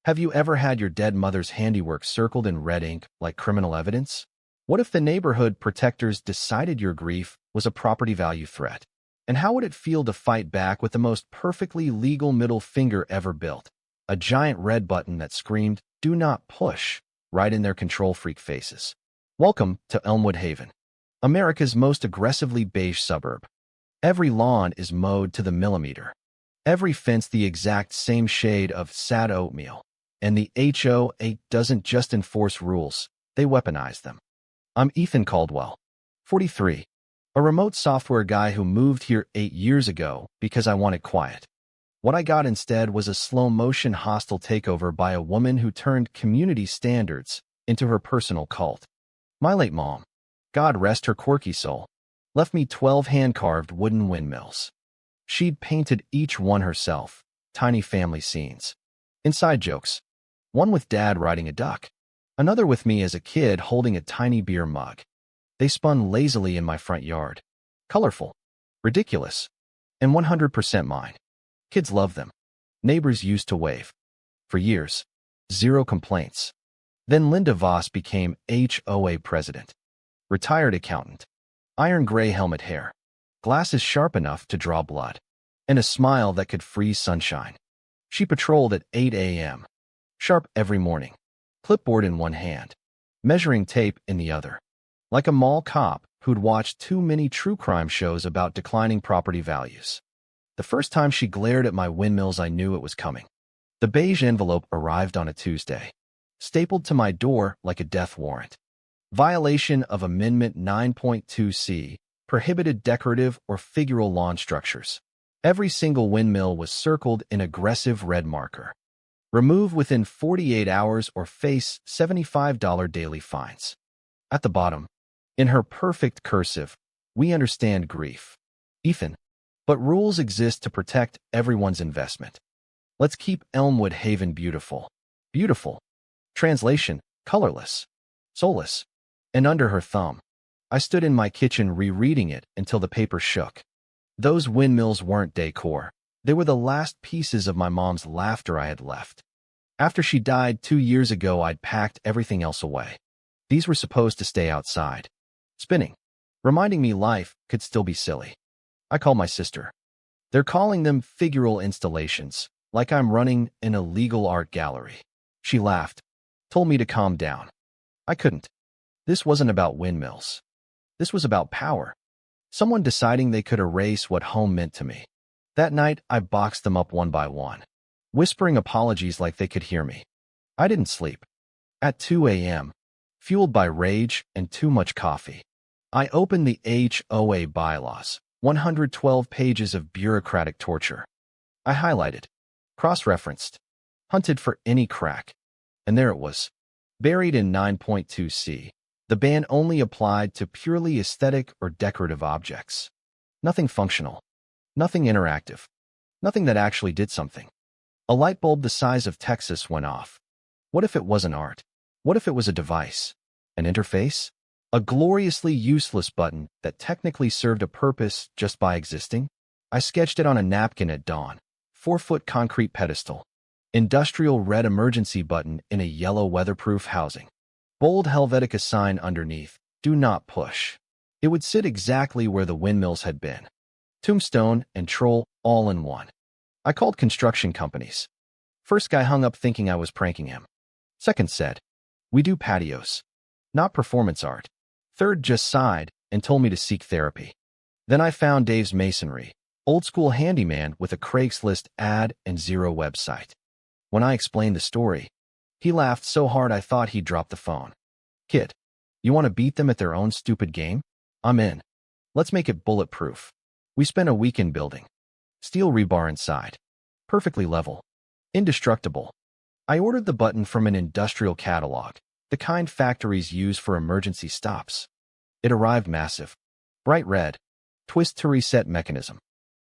Have you ever had your dead mother's handiwork circled in red ink like criminal evidence? What if the neighborhood protectors decided your grief was a property value threat? And how would it feel to fight back with the most perfectly legal middle finger ever built? A giant red button that screamed, "Do not push," right in their control freak faces. Welcome to Elmwood Haven, America's most aggressively beige suburb. Every lawn is mowed to the millimeter. Every fence the exact same shade of sad oatmeal. And the HOA doesn't just enforce rules, they weaponize them. I'm Ethan Caldwell, 43, a remote software guy who moved here 8 years ago because I wanted quiet. What I got instead was a slow-motion hostile takeover by a woman who turned community standards into her personal cult. My late mom, God rest her quirky soul, left me 12 hand-carved wooden windmills. She'd painted each one herself, tiny family scenes. Inside jokes. One with Dad riding a duck, another with me as a kid holding a tiny beer mug. They spun lazily in my front yard. Colorful, ridiculous, and 100% mine. Kids love them. Neighbors used to wave. For years, zero complaints. Then Linda Voss became HOA president. Retired accountant. Iron gray helmet hair. Glasses sharp enough to draw blood. And a smile that could freeze sunshine. She patrolled at 8 a.m. Sharp every morning. Clipboard in one hand. Measuring tape in the other. Like a mall cop who'd watched too many true crime shows about declining property values. The first time she glared at my windmills, I knew it was coming. The beige envelope arrived on a Tuesday. Stapled to my door like a death warrant. Violation of Amendment 9.2c, prohibited decorative or figural lawn structures. Every single windmill was circled in aggressive red marker. Remove within 48 hours or face $75 daily fines. At the bottom, in her perfect cursive, we understand grief. Ethan. But rules exist to protect everyone's investment. Let's keep Elmwood Haven beautiful. Beautiful. Translation, colorless. Soulless. And under her thumb, I stood in my kitchen rereading it until the paper shook. Those windmills weren't decor. They were the last pieces of my mom's laughter I had left. After she died 2 years ago, I'd packed everything else away. These were supposed to stay outside, spinning, reminding me life could still be silly. I called my sister. They're calling them figural installations, like I'm running an illegal art gallery. She laughed, told me to calm down. I couldn't. This wasn't about windmills. This was about power. Someone deciding they could erase what home meant to me. That night, I boxed them up one by one, whispering apologies like they could hear me. I didn't sleep. At 2 a.m., fueled by rage and too much coffee, I opened the HOA bylaws, 112 pages of bureaucratic torture. I highlighted, cross-referenced, hunted for any crack. And there it was, buried in 9.2c. The ban only applied to purely aesthetic or decorative objects. Nothing functional. Nothing interactive. Nothing that actually did something. A light bulb the size of Texas went off. What if it wasn't art? What if it was a device? An interface? A gloriously useless button that technically served a purpose just by existing? I sketched it on a napkin at dawn. 4-foot concrete pedestal. Industrial red emergency button in a yellow weatherproof housing. Bold Helvetica sign underneath, "Do not push." It would sit exactly where the windmills had been. Tombstone and troll all in one. I called construction companies. First guy hung up thinking I was pranking him. Second said, "We do patios, not performance art." Third just sighed and told me to seek therapy. Then I found Dave's Masonry, old school handyman with a Craigslist ad and zero website. When I explained the story, he laughed so hard I thought he'd drop the phone. "Kid, you want to beat them at their own stupid game? I'm in. Let's make it bulletproof." We spent a weekend building. Steel rebar inside. Perfectly level. Indestructible. I ordered the button from an industrial catalog, the kind factories use for emergency stops. It arrived massive. Bright red. Twist to reset mechanism.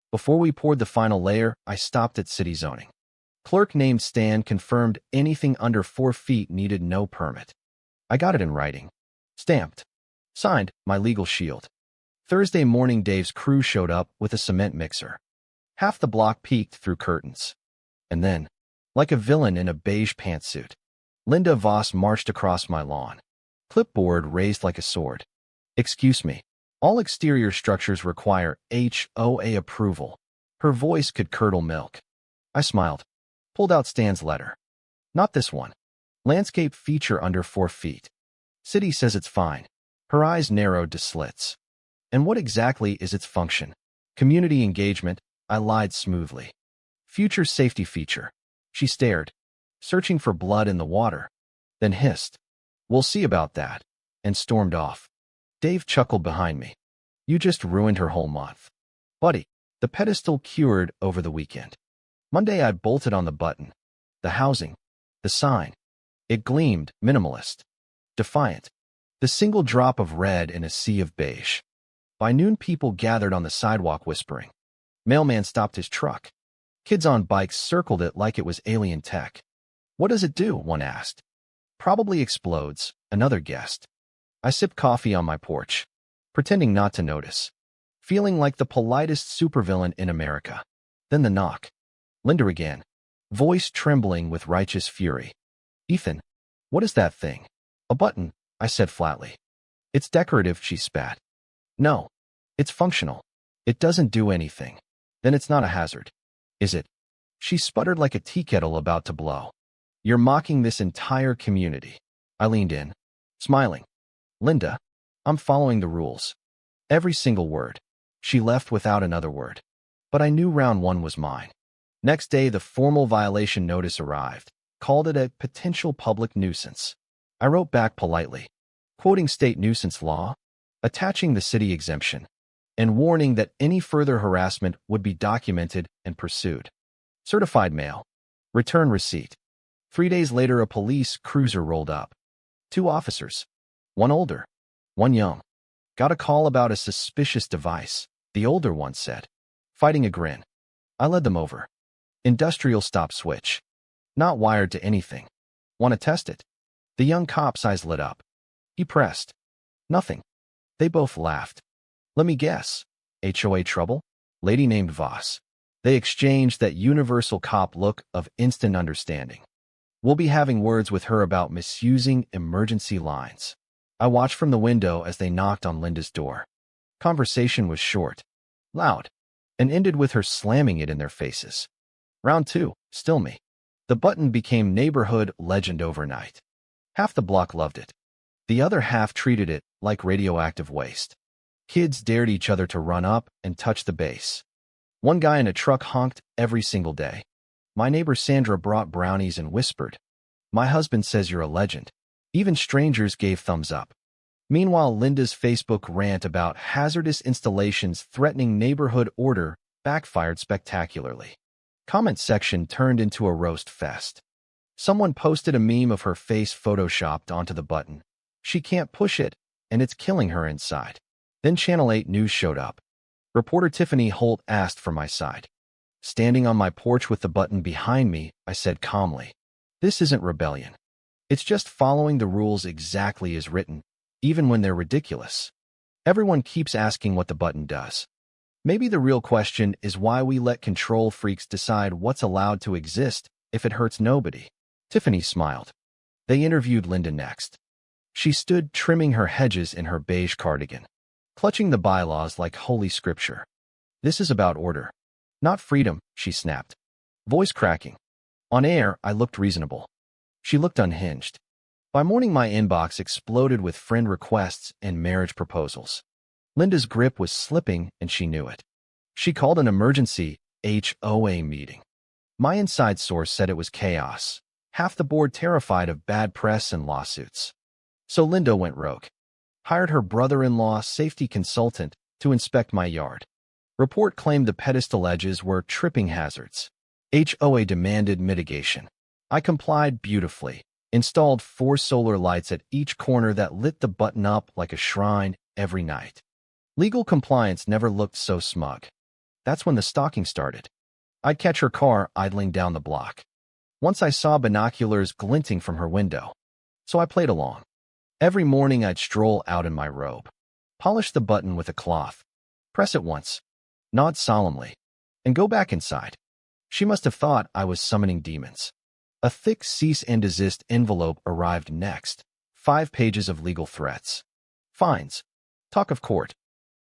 Before we poured the final layer, I stopped at city zoning. Clerk named Stan confirmed anything under 4 feet needed no permit. I got it in writing. Stamped. Signed, my legal shield. Thursday morning, Dave's crew showed up with a cement mixer. Half the block peeked through curtains. And then, Like a villain in a beige pantsuit, Linda Voss marched across my lawn, clipboard raised like a sword. Excuse me. All exterior structures require HOA approval. Her voice could curdle milk. I smiled, pulled out Stan's letter. Not this one. Landscape feature under 4 feet. City says it's fine. Her eyes narrowed to slits. And what exactly is its function? Community engagement, I lied smoothly. Future safety feature. She stared, searching for blood in the water, then hissed, "We'll see about that," and stormed off. Dave chuckled behind me. You just ruined her whole month. Buddy, the pedestal cured over the weekend. Monday I bolted on the button. The housing. The sign. It gleamed, minimalist. Defiant. The single drop of red in a sea of beige. By noon people gathered on the sidewalk whispering. Mailman stopped his truck. Kids on bikes circled it like it was alien tech. What does it do? One asked. Probably explodes, another guessed. I sipped coffee on my porch, pretending not to notice, feeling like the politest supervillain in America. Then the knock. Linda again, voice trembling with righteous fury. Ethan, what is that thing? A button, I said flatly. It's decorative, she spat. No, it's functional. It doesn't do anything. Then it's not a hazard. Is it? She sputtered like a tea kettle about to blow. You're mocking this entire community. I leaned in, smiling. Linda, I'm following the rules. Every single word. She left without another word. But I knew round one was mine. Next day, the formal violation notice arrived, called it a potential public nuisance. I wrote back politely, quoting state nuisance law, attaching the city exemption, and warning that any further harassment would be documented and pursued. Certified mail. Return receipt. 3 days later, a police cruiser rolled up. 2 officers. One older, one young. Got a call about a suspicious device, the older one said, fighting a grin. I led them over. Industrial stop switch. Not wired to anything. Want to test it? The young cop's eyes lit up. He pressed. Nothing. They both laughed. Let me guess. HOA trouble? Lady named Voss. They exchanged that universal cop look of instant understanding. We'll be having words with her about misusing emergency lines. I watched from the window as they knocked on Linda's door. Conversation was short, loud, and ended with her slamming it in their faces. Round 2, still me. The button became neighborhood legend overnight. Half the block loved it. The other half treated it like radioactive waste. Kids dared each other to run up and touch the base. One guy in a truck honked every single day. My neighbor Sandra brought brownies and whispered, "My husband says you're a legend." Even strangers gave thumbs up. Meanwhile, Linda's Facebook rant about hazardous installations threatening neighborhood order backfired spectacularly. Comment section turned into a roast fest. Someone posted a meme of her face photoshopped onto the button. She can't push it, and it's killing her inside. Then Channel 8 News showed up. Reporter Tiffany Holt asked for my side. Standing on my porch with the button behind me, I said calmly, "This isn't rebellion. It's just following the rules exactly as written, even when they're ridiculous." Everyone keeps asking what the button does. Maybe the real question is why we let control freaks decide what's allowed to exist if it hurts nobody. Tiffany smiled. They interviewed Linda next. She stood trimming her hedges in her beige cardigan, clutching the bylaws like holy scripture. "This is about order, not freedom," she snapped, voice cracking. On air, I looked reasonable. She looked unhinged. By morning, my inbox exploded with friend requests and marriage proposals. Linda's grip was slipping, and she knew it. She called an emergency HOA meeting. My inside source said it was chaos, half the board terrified of bad press and lawsuits. So Linda went rogue. Hired her brother-in-law safety consultant to inspect my yard. Report claimed the pedestal edges were tripping hazards. HOA demanded mitigation. I complied beautifully, installed 4 solar lights at each corner that lit the button up like a shrine every night. Legal compliance never looked so smug. That's when the stalking started. I'd catch her car idling down the block. Once I saw binoculars glinting from her window, so I played along. Every morning I'd stroll out in my robe, polish the button with a cloth, press it once, nod solemnly, and go back inside. She must have thought I was summoning demons. A thick cease and desist envelope arrived next. 5 pages of legal threats. Fines. Talk of court.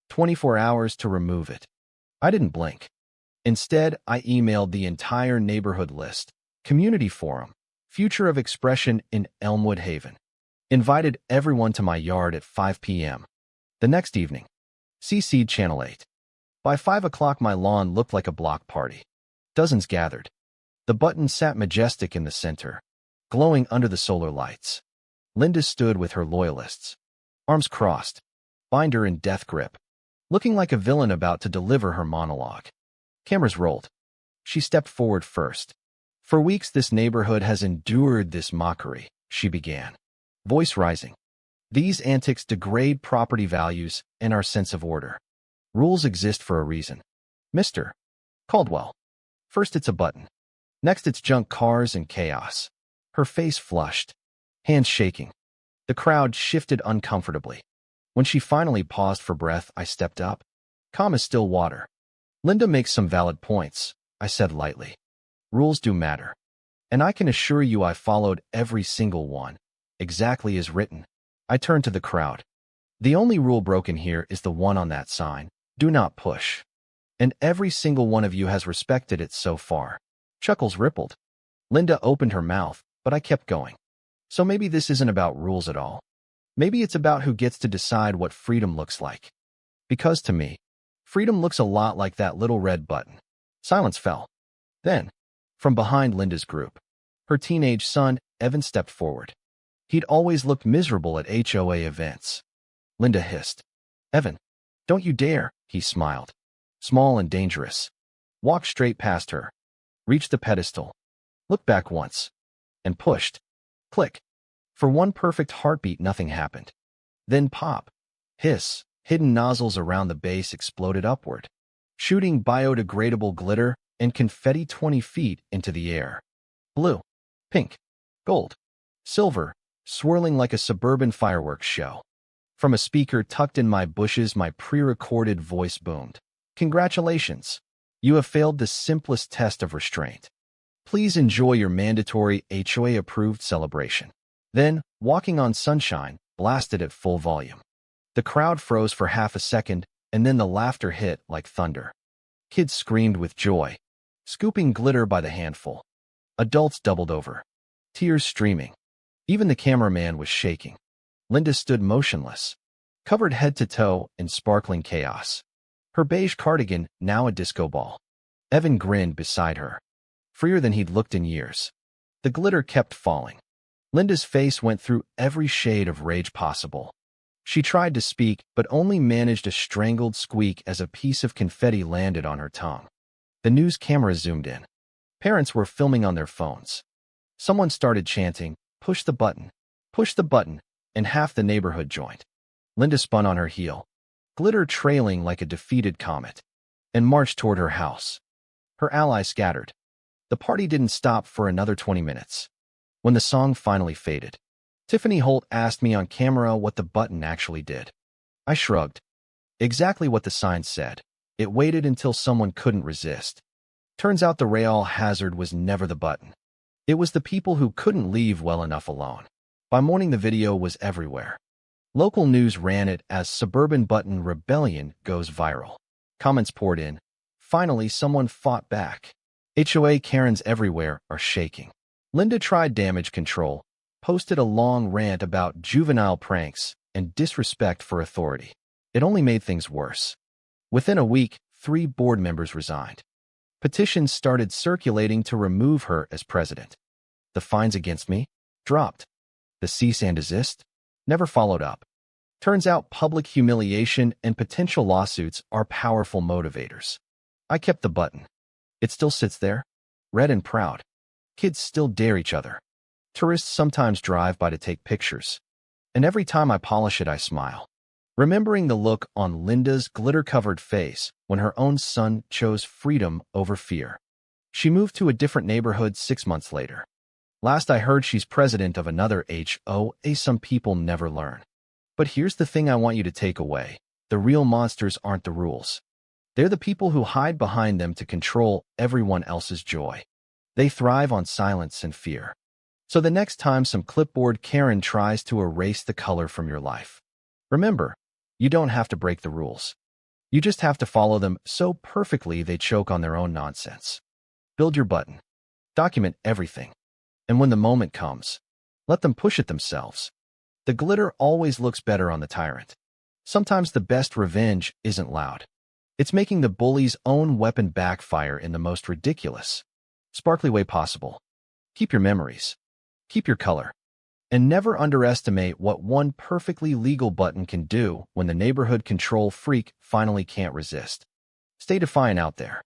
24 hours to remove it. I didn't blink. Instead, I emailed the entire neighborhood list. Community forum. Future of expression in Elmwood Haven. Invited everyone to my yard at 5 p.m. The next evening. CC'd Channel 8. By 5 o'clock my lawn looked like a block party. Dozens gathered. The button sat majestic in the center, glowing under the solar lights. Linda stood with her loyalists, arms crossed, binder in death grip, looking like a villain about to deliver her monologue. Cameras rolled. She stepped forward first. For weeks this neighborhood has endured this mockery, she began, voice rising. These antics degrade property values and our sense of order. Rules exist for a reason. Mr. Caldwell. First it's a button. Next it's junk cars and chaos. Her face flushed, hands shaking. The crowd shifted uncomfortably. When she finally paused for breath, I stepped up. Calm as still water. Linda makes some valid points, I said lightly. Rules do matter. And I can assure you I followed every single one, exactly as written. I turned to the crowd. The only rule broken here is the one on that sign. Do not push. And every single one of you has respected it so far. Chuckles rippled. Linda opened her mouth, but I kept going. So maybe this isn't about rules at all. Maybe it's about who gets to decide what freedom looks like. Because to me, freedom looks a lot like that little red button. Silence fell. Then, from behind Linda's group, her teenage son, Evan, stepped forward. He'd always looked miserable at HOA events. Linda hissed. Evan, don't you dare, he smiled. Small and dangerous. Walked straight past her. Reached the pedestal. Looked back once. And pushed. Click. For one perfect heartbeat, nothing happened. Then pop. Hiss. Hidden nozzles around the base exploded upward, shooting biodegradable glitter and confetti 20 feet into the air. Blue, pink, gold, silver, swirling like a suburban fireworks show. From a speaker tucked in my bushes, my pre-recorded voice boomed. Congratulations. You have failed the simplest test of restraint. Please enjoy your mandatory HOA-approved celebration. Then, Walking on Sunshine blasted at full volume. The crowd froze for half a second, and then the laughter hit like thunder. Kids screamed with joy, scooping glitter by the handful. Adults doubled over, tears streaming. Even the cameraman was shaking. Linda stood motionless, covered head to toe in sparkling chaos. Her beige cardigan now a disco ball. Evan grinned beside her, freer than he'd looked in years. The glitter kept falling. Linda's face went through every shade of rage possible. She tried to speak, but only managed a strangled squeak as a piece of confetti landed on her tongue. The news camera zoomed in. Parents were filming on their phones. Someone started chanting, push the button, and half the neighborhood joined. Linda spun on her heel, glitter trailing like a defeated comet, and marched toward her house. Her allies scattered. The party didn't stop for another 20 minutes. When the song finally faded, Tiffany Holt asked me on camera what the button actually did. I shrugged. Exactly what the sign said. It waited until someone couldn't resist. Turns out the real hazard was never the button. It was the people who couldn't leave well enough alone. By morning the video was everywhere. Local news ran it as Suburban Button Rebellion goes viral. Comments poured in. Finally, someone fought back. HOA Karens everywhere are shaking. Linda tried damage control, posted a long rant about juvenile pranks and disrespect for authority. It only made things worse. Within a week, 3 board members resigned. Petitions started circulating to remove her as president. The fines against me? Dropped. The cease and desist? Never followed up. Turns out public humiliation and potential lawsuits are powerful motivators. I kept the button. It still sits there, red and proud. Kids still dare each other. Tourists sometimes drive by to take pictures. And every time I polish it, I smile, remembering the look on Linda's glitter-covered face when her own son chose freedom over fear. She moved to a different neighborhood 6 months later. Last I heard, she's president of another HOA. Some people never learn. But here's the thing I want you to take away. The real monsters aren't the rules. They're the people who hide behind them to control everyone else's joy. They thrive on silence and fear. So the next time some clipboard Karen tries to erase the color from your life, remember, you don't have to break the rules. You just have to follow them so perfectly they choke on their own nonsense. Build your button. Document everything. And when the moment comes, let them push it themselves. The glitter always looks better on the tyrant. Sometimes the best revenge isn't loud. It's making the bully's own weapon backfire in the most ridiculous, sparkly way possible. Keep your memories. Keep your color. And never underestimate what one perfectly legal button can do when the neighborhood control freak finally can't resist. Stay defiant out there.